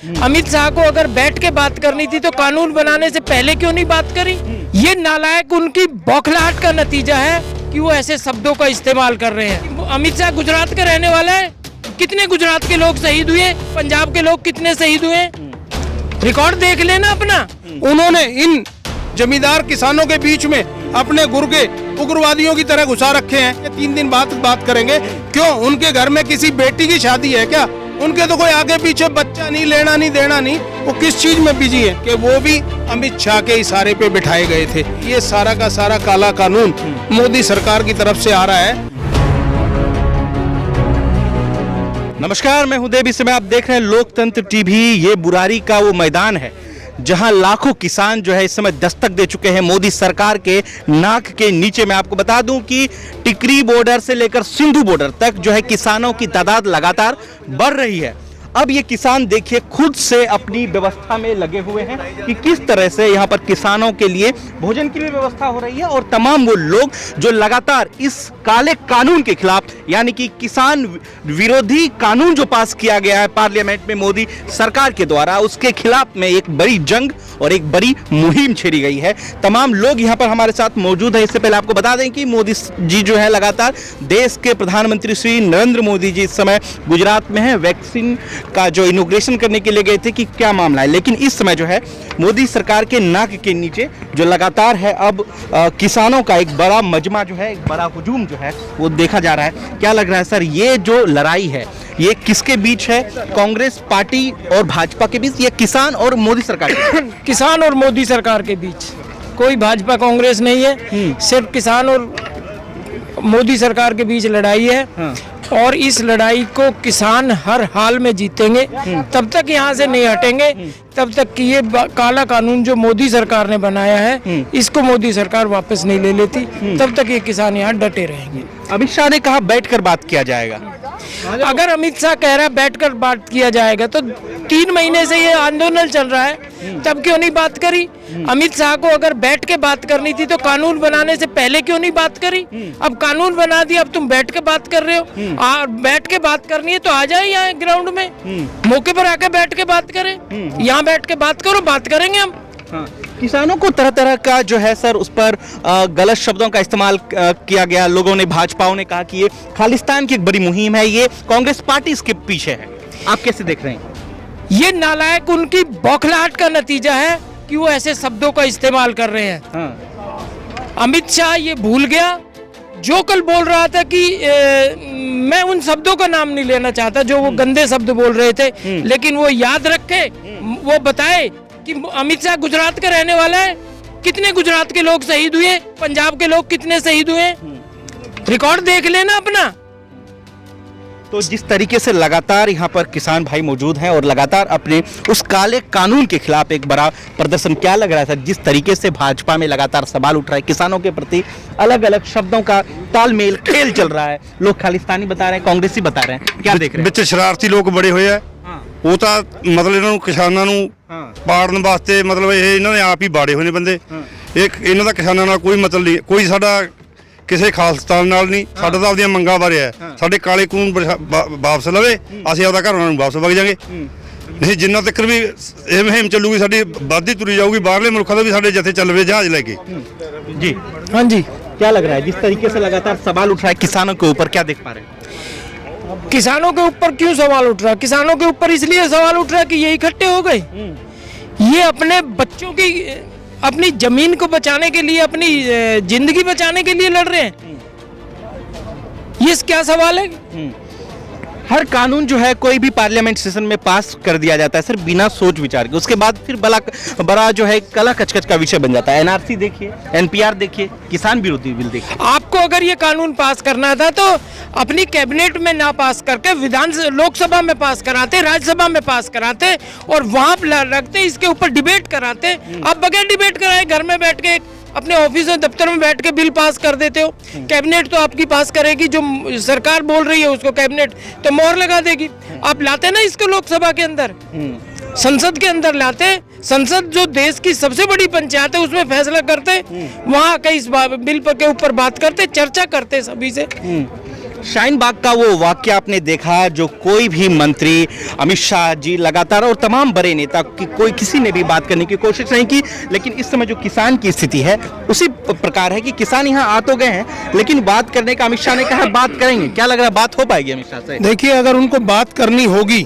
अमित शाह को अगर बैठ के बात करनी थी तो कानून बनाने से पहले क्यों नहीं बात करी? ये नालायक उनकी बौखलाहट का नतीजा है कि वो ऐसे शब्दों का इस्तेमाल कर रहे हैं। अमित शाह गुजरात के रहने वाला है, कितने गुजरात के लोग शहीद हुए, पंजाब के लोग कितने शहीद हुए, रिकॉर्ड देख लेना अपना। उन्होंने इन जमींदार किसानों के बीच में अपने गुर्गे उग्रवादियों की तरह घुसा रखे हैं। 3 दिन बाद बात करेंगे। क्यों? उनके घर में किसी बेटी की शादी है क्या? उनके तो कोई आगे पीछे बच्चा नहीं, लेना नहीं देना नहीं, वो किस चीज में बिजी है कि वो भी अमित शाह के इशारे पे बिठाए गए थे। ये सारा का सारा काला कानून मोदी सरकार की तरफ से आ रहा है। नमस्कार, मैं हूं देव। इस समय आप देख रहे हैं लोकतंत्र टीवी। ये बुरारी का वो मैदान है जहां लाखों किसान जो है इस समय दस्तक दे चुके हैं मोदी सरकार के नाक के नीचे। मैं आपको बता दूं कि टिकरी बॉर्डर से लेकर सिंधु बॉर्डर तक जो है किसानों की तादाद लगातार बढ़ रही है। अब ये किसान देखिए खुद से अपनी व्यवस्था में लगे हुए हैं कि किस तरह से यहाँ पर किसानों के लिए भोजन की भी व्यवस्था हो रही है और तमाम वो लोग जो लगातार इस काले कानून के खिलाफ, यानी कि किसान विरोधी कानून जो पास किया गया है पार्लियामेंट में मोदी सरकार के द्वारा, उसके खिलाफ में एक बड़ी जंग और एक बड़ी मुहिम छेड़ी गई है। तमाम लोग यहाँ पर हमारे साथ मौजूद है। इससे पहले आपको बता दें कि मोदी जी जो है लगातार देश के प्रधानमंत्री श्री नरेंद्र मोदी जी इस समय गुजरात में है, वैक्सीन का जो इनॉग्रेशन करने के लिए गए थे कि क्या मामला है। लेकिन इस समय जो है मोदी सरकार के नाक के नीचे जो लगातार है अब किसानों का एक बड़ा मजमा जो है, एक बड़ा हुजूम जो है वो देखा जा रहा है। क्या लग रहा है सर, ये जो लड़ाई है ये किसके बीच है? कांग्रेस पार्टी और भाजपा के बीच या किसान और मोदी सरकार के बीच? किसान और मोदी सरकार के बीच। कोई भाजपा कांग्रेस नहीं है, सिर्फ किसान और मोदी सरकार के बीच लड़ाई है। और इस लड़ाई को किसान हर हाल में जीतेंगे। तब तक यहाँ से नहीं हटेंगे तब तक कि ये काला कानून जो मोदी सरकार ने बनाया है इसको मोदी सरकार वापस नहीं ले लेती, तब तक ये किसान यहाँ डटे रहेंगे। अमित शाह ने कहा बैठकर बात किया जाएगा। अगर अमित शाह कह रहा है बैठकर बात किया जाएगा तो 3 महीने से ये आंदोलन चल रहा है, तब क्यों नहीं बात करी? अमित शाह को अगर बैठ के बात करनी थी तो कानून बनाने से पहले क्यों नहीं बात करी? अब कानून बना दिया, अब तुम बैठ के बात कर रहे हो। बैठ के बात करनी है तो आ जाए यहाँ ग्राउंड में, मौके पर आकर बैठ के बात करें। यहाँ बैठ के बात करो, बात करेंगे हम। किसानों को तरह तरह का जो है सर उस पर गलत शब्दों का इस्तेमाल किया गया। लोगों ने, भाजपाओं ने कहा कि ये खालिस्तान की एक बड़ी मुहिम है, ये कांग्रेस पार्टी इसके पीछे है। आप कैसे देख रहे हैं? ये नालायक उनकी बौखलाहट का नतीजा है कि वो ऐसे शब्दों का इस्तेमाल कर रहे हैं। अमित शाह ये भूल गया जो कल बोल रहा था कि मैं उन शब्दों का नाम नहीं लेना चाहता जो वो गंदे शब्द बोल रहे थे, लेकिन वो याद रखे, वो बताए कि अमित शाह गुजरात का रहने वाला है, कितने गुजरात के लोग शहीद हुए, पंजाब के लोग कितने शहीद हुए, रिकॉर्ड देख लेना अपना। तो जिस तरीके से लगातार यहाँ पर किसान भाई मौजूद हैं और लगातार अपने उस काले कानून के खिलाफ एक बड़ा प्रदर्शन, क्या लग रहा है सर, जिस तरीके से भाजपा में लगातार सवाल उठ रहा है, किसानों के प्रति अलग अलग शब्दों का तालमेल खेल चल रहा है, लोग खालिस्तानी बता रहे हैं, कांग्रेसी बता रहे हैं, क्या देख रहे हैं? ਵਿੱਚ ਸ਼ਰਾਰਤੀ ਲੋਕ ਬੜੇ ਹੋਏ ਆ। ਉਹ ਤਾਂ ਮਤਲਬ ਇਹਨਾਂ ਨੂੰ ਕਿਸਾਨਾਂ ਨੂੰ ਪਾੜਨ ਵਾਸਤੇ ਮਤਲਬ ਇਹ ਇਹਨਾਂ ਨੇ ਆਪ ਹੀ ਬਾੜੇ ਹੋਏ ਨੇ ਬੰਦੇ। ਇਹਨਾਂ ਦਾ ਕਿਸਾਨਾਂ ਨਾਲ ਕੋਈ ਮਤਲਬ ਨਹੀਂ, ਕੋਈ ਸਾਡਾ ਕਿਸੇ ਖਾਲਿਸਤਾਨ ਨਾਲ ਨਹੀਂ। ਸਾਡਾ ਤਾਂ ਆਪਦੀਆਂ ਮੰਗਾਂ ਬਾਰੇ ਹੈ, ਸਾਡੇ ਕਾਲੇ ਕਾਨੂੰਨ ਵਾਪਸ ਲਵੇ, ਅਸੀਂ ਆਪਦਾ ਘਰ ਉਹਨਾਂ ਨੂੰ ਵਾਪਸ ਵਗ ਜਾਵਾਂਗੇ। ਨਹੀਂ ਜਿੰਨਾ ਤੱਕ ਵੀ ਇਹ ਮੁਹਿੰਮ ਚੱਲੂਗੀ ਸਾਡੀ ਵੱਧਦੀ ਤੁਰੀ ਜਾਊਗੀ, ਬਾਹਰਲੇ ਮੁਲਕਾਂ ਤੋਂ ਵੀ ਸਾਡੇ ਜਥੇ ਚੱਲ ਪਏ ਜਹਾਜ਼ ਲੈ ਕੇ। जी हाँ जी, क्या लग रहा है जिस तरीके से लगातार सवाल उठ रहा है किसानों के ऊपर, क्या देख पा रहे हैं? किसानों के ऊपर क्यों सवाल उठ रहा है? किसानों के ऊपर इसलिए सवाल उठ रहा है कि ये इकट्ठे हो गए, ये अपने बच्चों की, अपनी जमीन को बचाने के लिए, अपनी जिंदगी बचाने के लिए लड़ रहे हैं। ये क्या सवाल है? हर कानून जो है कोई भी पार्लियामेंट सेशन में पास कर दिया जाता है सर बिना सोच विचार के, उसके बाद फिर बड़ा जो है कला कचकच का विषय बन जाता है। एनआरसी देखिए, एनपीआर देखिए, किसान विरोधी बिल देखिए। आपको अगर ये कानून पास करना था तो अपनी कैबिनेट में ना पास करके लोकसभा में पास कराते, राज्यसभा में पास कराते और वहां रखते, इसके ऊपर डिबेट कराते। अब बगैर डिबेट कराए घर में बैठ के अपने ऑफिस में, दफ्तर में बैठ के बिल पास कर देते हो। कैबिनेट तो आपकी पास करेगी, जो सरकार बोल रही है उसको कैबिनेट तो मोहर लगा देगी। आप लाते ना इसको लोकसभा के अंदर, संसद के अंदर लाते, संसद जो देश की सबसे बड़ी पंचायत है उसमें फैसला करते, वहां के इस बिल के ऊपर बात करते, चर्चा करते सभी से। शाहीन बाग का वो वाक्य आपने देखा, जो कोई भी मंत्री, अमित शाह जी लगातार और तमाम बड़े नेता की कोई किसी ने भी बात करने की कोशिश नहीं की, लेकिन इस समय जो किसान की स्थिति है उसी प्रकार है कि किसान यहाँ आ तो गए हैं, लेकिन बात करने का अमित शाह ने कहा बात करेंगे। क्या लग रहा है, बात हो पाएगी अमित शाह से? देखिए, अगर उनको बात करनी होगी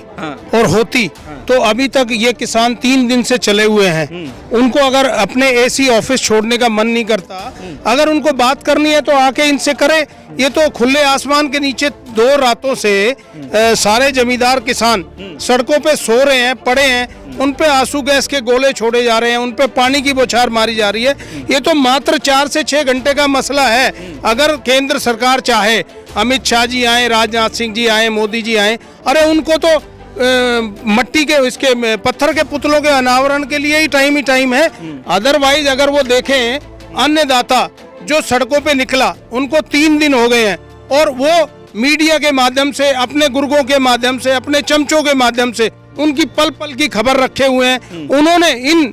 और होती तो अभी तक ये किसान 3 दिन से चले हुए हैं। उनको अगर अपने एसी ऑफिस छोड़ने का मन नहीं करता, अगर उनको बात करनी है तो आके इनसे करें। ये तो खुले आसमान के नीचे 2 रातों से सारे जमींदार किसान सड़कों पे सो रहे हैं, पड़े हैं, उन पे आंसू गैस के गोले छोड़े जा रहे हैं, उन पे पानी की बौछार मारी जा रही है। ये तो मात्र 4 से 6 घंटे का मसला है। अगर केंद्र सरकार चाहे, अमित शाह जी आए, राजनाथ सिंह जी आए, मोदी जी आए, अरे उनको तो मट्टी के इसके पत्थर के पुतलों के अनावरण के लिए ही टाइम है। अदरवाइज अगर वो देखें, अन्नदाता जो सड़कों पे निकला, उनको 3 दिन हो गए हैं और वो मीडिया के माध्यम से, अपने गुर्गों के माध्यम से, अपने चमचों के माध्यम से उनकी पल पल की खबर रखे हुए हैं। उन्होंने इन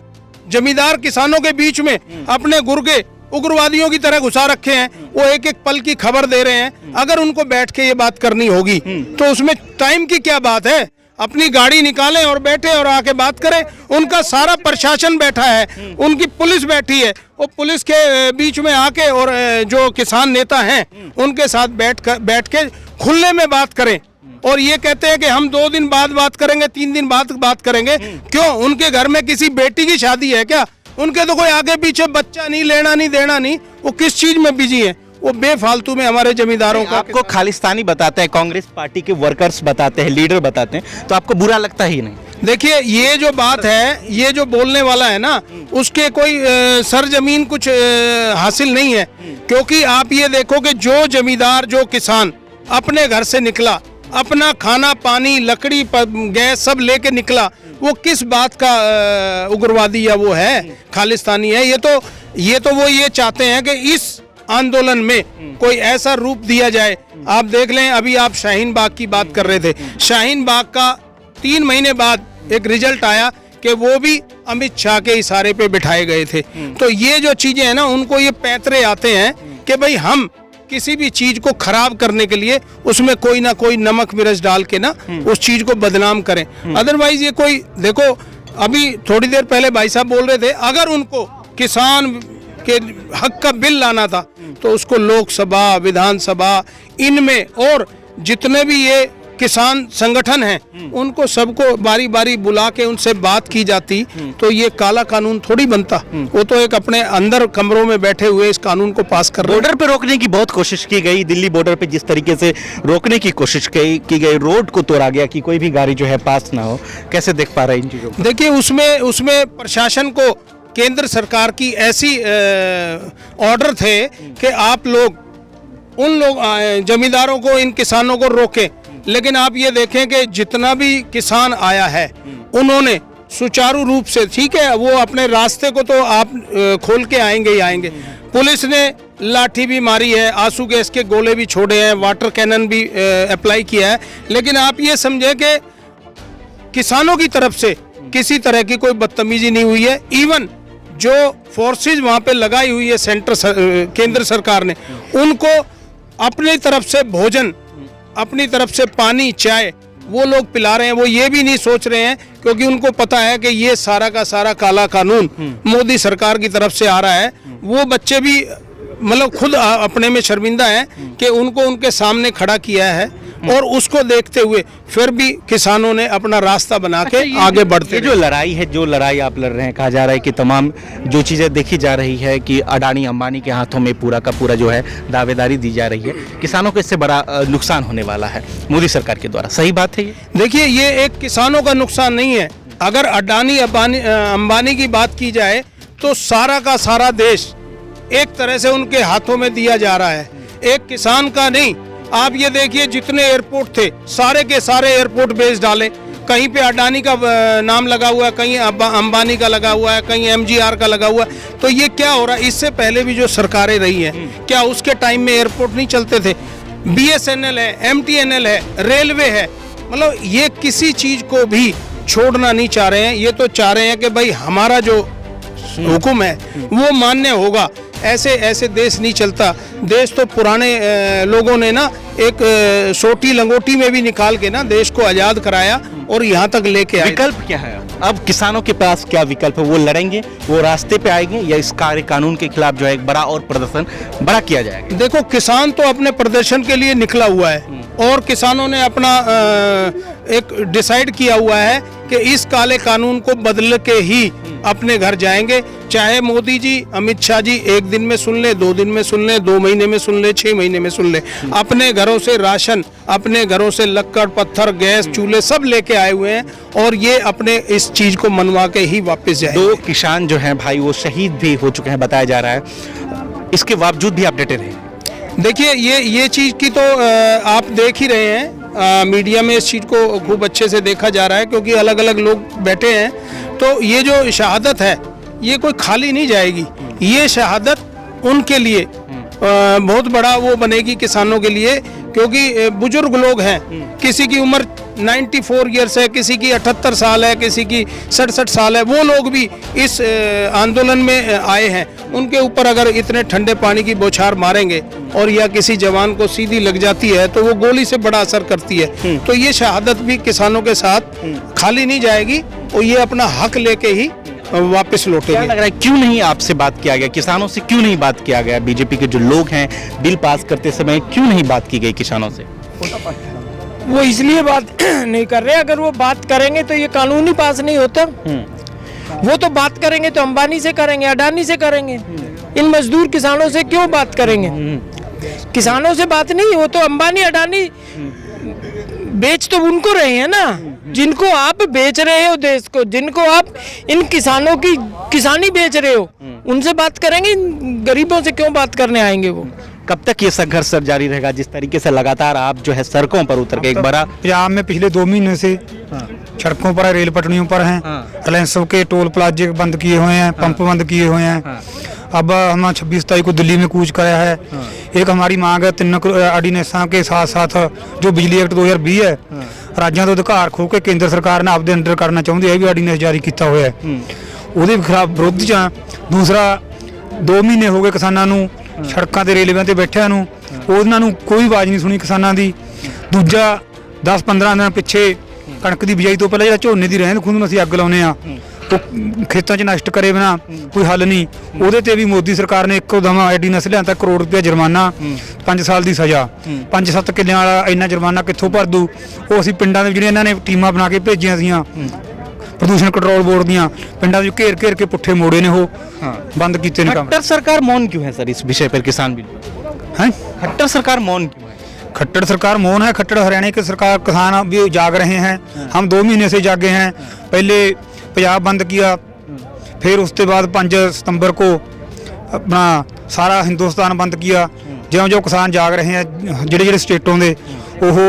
जमींदार किसानों के बीच में अपने गुर्गे उग्रवादियों की तरह घुसा रखे हैं। वो एक एक पल की खबर दे रहे हैं। अगर उनको बैठ के ये बात करनी होगी तो उसमें टाइम की क्या बात है? अपनी गाड़ी निकालें और बैठे और आके बात करें। उनका सारा प्रशासन बैठा है, उनकी पुलिस बैठी है, वो पुलिस के बीच में आके और जो किसान नेता हैं उनके साथ बैठ के खुले में बात करें। और ये कहते हैं कि हम 2 दिन बाद बात करेंगे, 3 दिन बाद बात करेंगे। क्यों? उनके घर में किसी बेटी की शादी है क्या? उनके तो कोई आगे पीछे बच्चा नहीं, लेना नहीं देना नहीं, वो किस चीज में बिजी है? वो बेफालतू में हमारे जमींदारों का आपको खालिस्तानी बताते हैं, कांग्रेस पार्टी के वर्कर्स बताते हैं, लीडर बताते हैं, तो आपको बुरा लगता ही नहीं? देखिए, ये जो बात है, ये जो बोलने वाला है ना, उसके कोई सरजमीन कुछ हासिल नहीं है। क्योंकि आप ये देखो कि जो जमींदार, जो किसान अपने घर से निकला, अपना खाना पानी, लकड़ी, गैस सब लेके निकला, वो किस बात का उग्रवादी या वो है, खालिस्तानी है? ये तो वो ये चाहते हैं कि इस आंदोलन में कोई ऐसा रूप दिया जाए। आप देख लें, अभी आप शाहीन बाग की बात कर रहे थे, शाहीन बाग का 3 महीने बाद एक रिजल्ट आया कि वो भी अमित शाह के इशारे पे बिठाए गए थे। तो ये जो चीजें हैं ना, उनको ये पैतरे आते हैं कि भाई हम किसी भी चीज को खराब करने के लिए उसमें कोई ना कोई नमक मिर्च डाल के ना उस चीज को बदनाम करें। अदरवाइज ये कोई, देखो अभी थोड़ी देर पहले भाई साहब बोल रहे थे, अगर उनको किसान के हक का बिल लाना था तो उसको लोकसभा, विधानसभा, इनमें और जितने भी ये किसान संगठन हैं उनको सबको बारी बारी बुला के उनसे बात की जाती तो ये काला कानून थोड़ी बनता। वो तो एक अपने अंदर कमरों में बैठे हुए इस कानून को पास कर रहे हैं। बॉर्डर पे रोकने की बहुत कोशिश की गई, दिल्ली बॉर्डर पे जिस तरीके से रोकने की कोशिश की गई, रोड को तोड़ा गया कि कोई भी गाड़ी जो है पास ना हो, कैसे देख पा रहे हैं इन चीजों को? देखिए, उसमें प्रशासन को केंद्र सरकार की ऐसी ऑर्डर थे कि आप लोग उन लोग जमींदारों को, इन किसानों को रोकें। लेकिन आप ये देखें कि जितना भी किसान आया है उन्होंने सुचारू रूप से, ठीक है, वो अपने रास्ते को तो आप खोल के आएंगे ही आएंगे। पुलिस ने लाठी भी मारी है, आंसू गैस के गोले भी छोड़े हैं, वाटर कैनन भी अप्लाई किया है। लेकिन आप ये समझे कि किसानों की तरफ से किसी तरह की कोई बदतमीजी नहीं हुई है। इवन जो फोर्सेज वहाँ पे लगाई हुई है केंद्र सरकार ने, उनको अपनी तरफ से भोजन, अपनी तरफ से पानी, चाय वो लोग पिला रहे हैं। वो ये भी नहीं सोच रहे हैं, क्योंकि उनको पता है कि ये सारा का सारा काला कानून मोदी सरकार की तरफ से आ रहा है। वो बच्चे भी मतलब खुद अपने में शर्मिंदा हैं कि उनको उनके सामने खड़ा किया है, और उसको देखते हुए फिर भी किसानों ने अपना रास्ता बना के आगे बढ़ते। ये जो लड़ाई है, जो लड़ाई आप लड़ रहे हैं, कहा जा रहा है कि तमाम जो चीज़ें देखी जा रही है कि अडानी अंबानी के हाथों में पूरा का पूरा जो है दावेदारी दी जा रही है, किसानों को इससे बड़ा नुकसान होने वाला है मोदी सरकार के द्वारा, सही बात है ये? देखिए, ये एक किसानों का नुकसान नहीं है। अगर अडानी अंबानी की बात की जाए तो सारा का सारा देश एक तरह से उनके हाथों में दिया जा रहा है, एक किसान का नहीं। आप ये देखिए, जितने एयरपोर्ट थे सारे के सारे एयरपोर्ट बेस डाले, कहीं पे अडानी का नाम लगा हुआ है, कहीं अंबानी का लगा हुआ है, कहीं MGR का लगा हुआ है। तो ये क्या हो रहा है? इससे पहले भी जो सरकारें रही हैं, क्या उसके टाइम में एयरपोर्ट नहीं चलते थे? BSNL है, MTNL है, रेलवे है, मतलब ये किसी चीज को भी छोड़ना नहीं चाह रहे हैं। ये तो चाह रहे हैं कि भाई हमारा जो हुक्म है वो मान्य होगा। ऐसे देश नहीं चलता। देश तो पुराने लोगों ने ना एक सोटी लंगोटी में भी निकाल के ना देश को आज़ाद कराया और यहाँ तक लेके आए। विकल्प क्या है अब किसानों के पास? क्या विकल्प है? वो लड़ेंगे, वो रास्ते पे आएंगे, या इस कार्य कानून के खिलाफ जो है एक बड़ा और प्रदर्शन बड़ा किया जाएगा? देखो, किसान तो अपने प्रदर्शन के लिए निकला हुआ है और किसानों ने अपना एक डिसाइड किया हुआ है कि इस काले कानून को बदल के ही अपने घर जाएंगे। चाहे मोदी जी, अमित शाह जी 1 दिन में सुन ले, 2 दिन में सुन ले, 2 महीने में सुन ले, 6 महीने में सुन ले, अपने घरों से राशन, अपने घरों से लक्कड़, पत्थर, गैस, चूल्हे सब लेके आए हुए हैं और ये अपने इस चीज को मनवा के ही वापस जाएंगे। 2 किसान जो हैं भाई वो शहीद भी हो चुके हैं बताया जा रहा है, इसके बावजूद भी अपडेटेड है। देखिए, ये चीज़ की तो आप देख ही रहे हैं, मीडिया में इस चीज़ को खूब अच्छे से देखा जा रहा है क्योंकि अलग अलग लोग बैठे हैं। तो ये जो शहादत है ये कोई खाली नहीं जाएगी। ये शहादत उनके लिए बहुत बड़ा वो बनेगी किसानों के लिए, क्योंकि बुजुर्ग लोग हैं, किसी की उम्र 94 ईयर्स है, किसी की 78 साल है, किसी की 67 साल है, वो लोग भी इस आंदोलन में आए हैं। उनके ऊपर अगर इतने ठंडे पानी की बौछार मारेंगे और या किसी जवान को सीधी लग जाती है तो वो गोली से बड़ा असर करती है। तो ये शहादत भी किसानों के साथ खाली नहीं जाएगी और ये अपना हक लेके ही वापस क्या लौटेंगे। लग रहा है क्यों नहीं आपसे बात किया गया, किसानों से क्यों नहीं बात किया गया? बीजेपी के जो लोग हैं बिल पास करते समय क्यों नहीं बात की गई किसानों से? वो इसलिए बात नहीं कर रहे, अगर वो बात करेंगे तो ये कानून ही पास नहीं होता। वो तो बात करेंगे तो अंबानी से करेंगे, अडानी से करेंगे, इन मजदूर किसानों से क्यों बात करेंगे? किसानों से बात नहीं, वो तो अंबानी अडानी बेच तो उनको रहे हैं ना, जिनको आप बेच रहे हो देश को, जिनको आप इन किसानों की किसानी बेच रहे हो, उनसे बात करेंगे। गरीबों से क्यों बात करने आएंगे वो? कब तक ये संघर्ष सर जारी रहेगा? जिस तरीके से लगातार आप जो है सड़कों पर उतर के एक बड़ा पंजाब में पिछले 2 महीने से सड़कों पर, रेल पटरियों पर हैं, रिलायंस के टोल प्लाजे बंद किए हुए हैं, पंप बंद किए हुए हैं। अब हम 26 तारीख को दिल्ली में कूच कराया है। एक हमारी मांग है 3 ऑर्ਡੀਨੈਂਸਾਂ के साथ साथ जो बिजली एक्ट 2020 है, राज्यों ਤੋਂ ਅਧਿਕਾਰ ਖੋ ਕੇ ਕੇਂਦਰ ਸਰਕਾਰ ਨੇ ਆਪਦੇ ਅੰਡਰ ਕਰਨਾ ਚਾਹੁੰਦੀ ਹੈ, ਵੀ ਆਰਡੀਨੈਂਸ ਜਾਰੀ ਕੀਤਾ ਹੋਇਆ ਹੈ, ਉਹਦੇ ਖਿਲਾਫ ਵਿਰੋਧ 'ਚ ਆ। ਦੂਸਰਾ 2 ਮਹੀਨੇ ਹੋ ਗਏ ਕਿਸਾਨਾਂ ਨੂੰ ਸੜਕਾਂ ਤੇ ਰੇਲਵੇਆਂ ਤੇ ਬੈਠਿਆਂ ਨੂੰ, ਉਹਨਾਂ ਨੂੰ ਕੋਈ ਆਵਾਜ਼ ਨਹੀਂ ਸੁਣੀ ਕਿਸਾਨਾਂ ਦੀ। ਦੂਜਾ 10-15 ਦਿਨ ਪਿੱਛੇ ਕਣਕ ਦੀ ਬਿਜਾਈ ਤੋਂ ਪਹਿਲਾਂ ਜਿਹੜਾ ਝੋਨੇ ਦੀ ਰਹਿੰਦ ਖੂੰਹਦ ਨੂੰ ਅਸੀਂ ਅੱਗ ਲਾਉਂਦੇ ਆ, ਉਹ ਖੇਤਾਂ 'ਚ ਨਸ਼ਟ ਕਰੇ ਬਿਨਾ ਕੋਈ ਹੱਲ ਨਹੀਂ। ਉਹਦੇ ਤੇ ਵੀ ਮੋਦੀ ਸਰਕਾਰ ਨੇ ਇੱਕੋ ਦਮ ਆਰਡੀਨੈਂਸ ਲਿਆਂਦਾ, ਕਰੋੜ ਰੁਪਇਆ ਜੁਰਮਾਨਾ, 5 ਸਾਲ ਦੀ ਸਜ਼ਾ, 5-7 ਕਿੱਲਿਆਂ ਵਾਲਾ ਇੰਨਾ ਜੁਰਮਾਨਾ ਕਿੱਥੋਂ ਭਰ ਦੂ? ਉਹ ਅਸੀਂ ਪਿੰਡਾਂ ਦੇ ਜਿਹੜੀਆਂ ਇਹਨਾਂ ਨੇ ਟੀਮਾਂ ਬਣਾ ਕੇ ਭੇਜੀਆਂ ਸੀਆਂ ਪ੍ਰਦੂਸ਼ਣ ਕੰਟਰੋਲ ਬੋਰਡ ਦੀਆਂ, ਪਿੰਡਾਂ ਵਿੱਚ ਘੇਰ ਕੇ ਪੁੱਠੇ ਮੋੜੇ ਨੇ, ਉਹ ਬੰਦ ਕੀਤੇ ਨੇ ਕੰਮ। खट्टर सरकार मौन क्यों है सर इस विषय पर? किसान बिल हैं खट्टर सरकार मौन क्यों है? खट्टर सरकार मौन है। खट्टर हरियाणा की सरकार, किसान भी जाग रहे हैं। हम 2 महीने से जागे हैं। पहले पंजाब बंद किया, फिर उसके बाद 5 सितंबर को अपना सारा हिंदुस्तान बंद किया। ज्यों ज्यों किसान जाग रहे हैं, ਜਿਹੜੇ स्टेटों के वो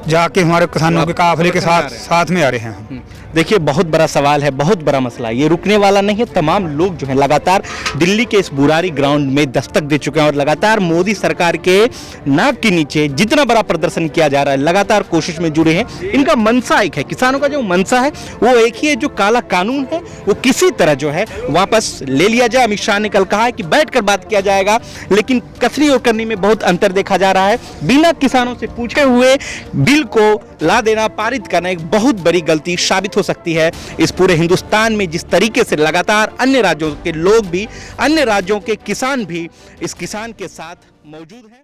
जाके हमारे किसानों के काफिले के साथ में आ रहे हैं। देखिए, बहुत बड़ा सवाल है, बहुत बड़ा मसला है, ये रुकने वाला नहीं है। तमाम लोग जो है लगातार दिल्ली के इस बुरारी ग्राउंड में दस्तक दे चुके हैं और लगातार मोदी सरकार के नाक के नीचे जितना बड़ा प्रदर्शन किया जा रहा है, लगातार कोशिश में जुड़े हैं। इनका मनसा एक है, किसानों का जो मनसा है वो एक ही है, जो काला कानून है वो किसी तरह जो है वापस ले लिया जाए। अमित शाह ने कल कहा है कि बैठकर बात किया जाएगा, लेकिन कसरी और करनी में बहुत अंतर देखा जा रहा है। बिना किसानों से पूछे हुए बिल को ला देना, पारित करना एक बहुत बड़ी गलती साबित हो सकती है। इस पूरे हिंदुस्तान में जिस तरीके से लगातार अन्य राज्यों के लोग भी, अन्य राज्यों के किसान भी इस किसान के साथ मौजूद हैं।